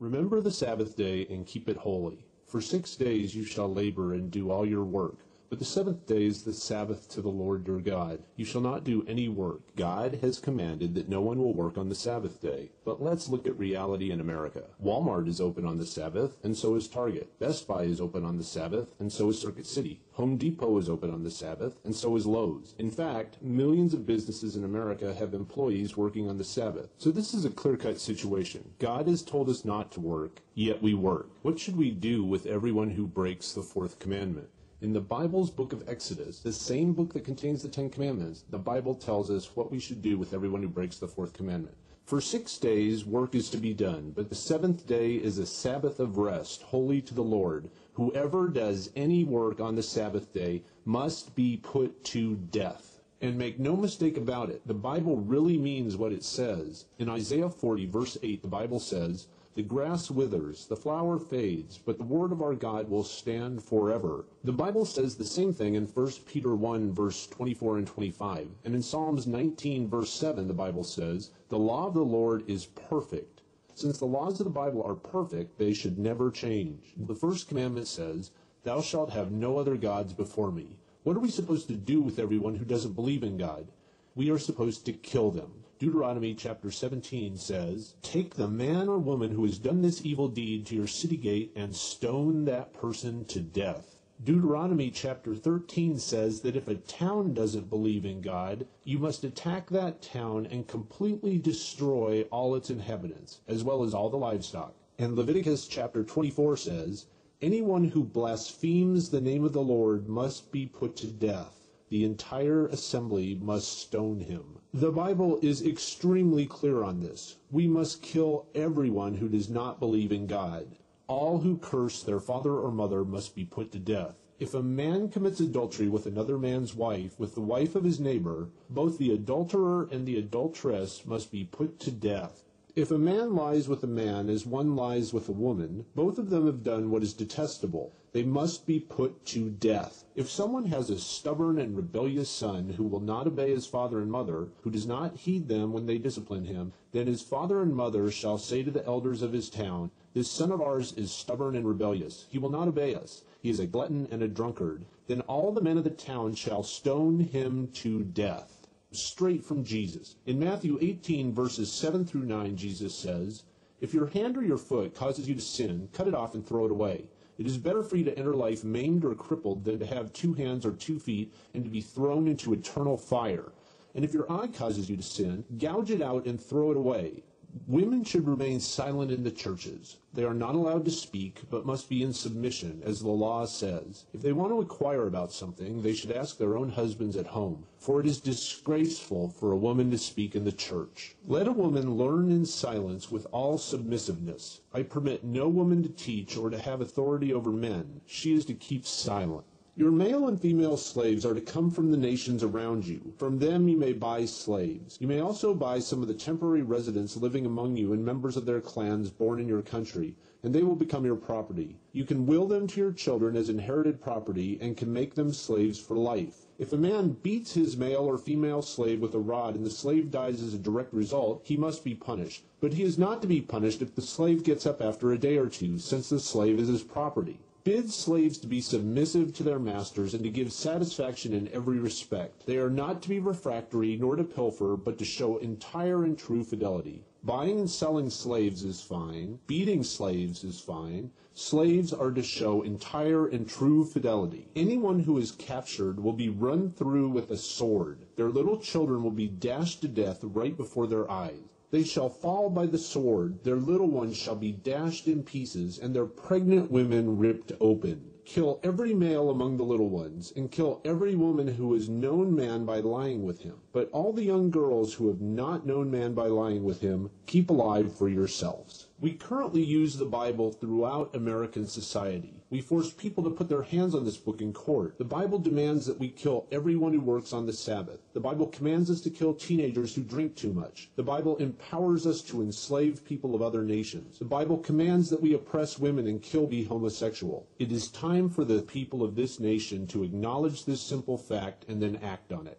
Remember the Sabbath day and keep it holy. For 6 days you shall labor and do all your work. But the seventh day is the Sabbath to the Lord your God. You shall not do any work. God has commanded that no one will work on the Sabbath day. But let's look at reality in America. Walmart is open on the Sabbath, and so is Target. Best Buy is open on the Sabbath, and so is Circuit City. Home Depot is open on the Sabbath, and so is Lowe's. In fact, millions of businesses in America have employees working on the Sabbath. So this is a clear-cut situation. God has told us not to work, yet we work. What should we do with everyone who breaks the fourth commandment? In the Bible's book of Exodus, the same book that contains the Ten Commandments, the Bible tells us what we should do with everyone who breaks the fourth commandment. For 6 days work is to be done, but the seventh day is a Sabbath of rest, holy to the Lord. Whoever does any work on the Sabbath day must be put to death. And make no mistake about it, the Bible really means what it says. In Isaiah 40, verse 8, the Bible says, "The grass withers, the flower fades, but the word of our God will stand forever." The Bible says the same thing in 1 Peter 1, verse 24 and 25. And in Psalms 19, verse 7, the Bible says, "The law of the Lord is perfect." Since the laws of the Bible are perfect, they should never change. The first commandment says, "Thou shalt have no other gods before me." What are we supposed to do with everyone who doesn't believe in God? We are supposed to kill them. Deuteronomy chapter 17 says, "Take the man or woman who has done this evil deed to your city gate and stone that person to death." Deuteronomy chapter 13 says that if a town doesn't believe in God, you must attack that town and completely destroy all its inhabitants, as well as all the livestock. And Leviticus chapter 24 says, "Anyone who blasphemes the name of the Lord must be put to death. The entire assembly must stone him." The Bible is extremely clear on this. We must kill everyone who does not believe in God. All who curse their father or mother must be put to death. If a man commits adultery with another man's wife, with the wife of his neighbor, both the adulterer and the adulteress must be put to death. If a man lies with a man as one lies with a woman, both of them have done what is detestable. They must be put to death. If someone has a stubborn and rebellious son who will not obey his father and mother, who does not heed them when they discipline him, then his father and mother shall say to the elders of his town, "This son of ours is stubborn and rebellious. He will not obey us. He is a glutton and a drunkard." Then all the men of the town shall stone him to death. Straight from Jesus. In Matthew 18, verses 7 through 9, Jesus says, "If your hand or your foot causes you to sin, cut it off and throw it away. It is better for you to enter life maimed or crippled than to have 2 hands or 2 feet and to be thrown into eternal fire. And if your eye causes you to sin, gouge it out and throw it away." Women should remain silent in the churches. They are not allowed to speak, but must be in submission, as the law says. If they want to inquire about something, they should ask their own husbands at home, for it is disgraceful for a woman to speak in the church. Let a woman learn in silence with all submissiveness. I permit no woman to teach or to have authority over men. She is to keep silent. Your male and female slaves are to come from the nations around you. From them you may buy slaves. You may also buy some of the temporary residents living among you and members of their clans born in your country, and they will become your property. You can will them to your children as inherited property and can make them slaves for life. If a man beats his male or female slave with a rod and the slave dies as a direct result, he must be punished. But he is not to be punished if the slave gets up after a day or two, since the slave is his property. Bid slaves to be submissive to their masters and to give satisfaction in every respect. They are not to be refractory nor to pilfer, but to show entire and true fidelity. Buying and selling slaves is fine. Beating slaves is fine. Slaves are to show entire and true fidelity. Anyone who is captured will be run through with a sword. Their little children will be dashed to death right before their eyes. They shall fall by the sword, their little ones shall be dashed in pieces, and their pregnant women ripped open. Kill every male among the little ones, and kill every woman who has known man by lying with him. But all the young girls who have not known man by lying with him, keep alive for yourselves. We currently use the Bible throughout American society. We force people to put their hands on this book in court. The Bible demands that we kill everyone who works on the Sabbath. The Bible commands us to kill teenagers who drink too much. The Bible empowers us to enslave people of other nations. The Bible commands that we oppress women and kill the homosexual. It is time for the people of this nation to acknowledge this simple fact and then act on it.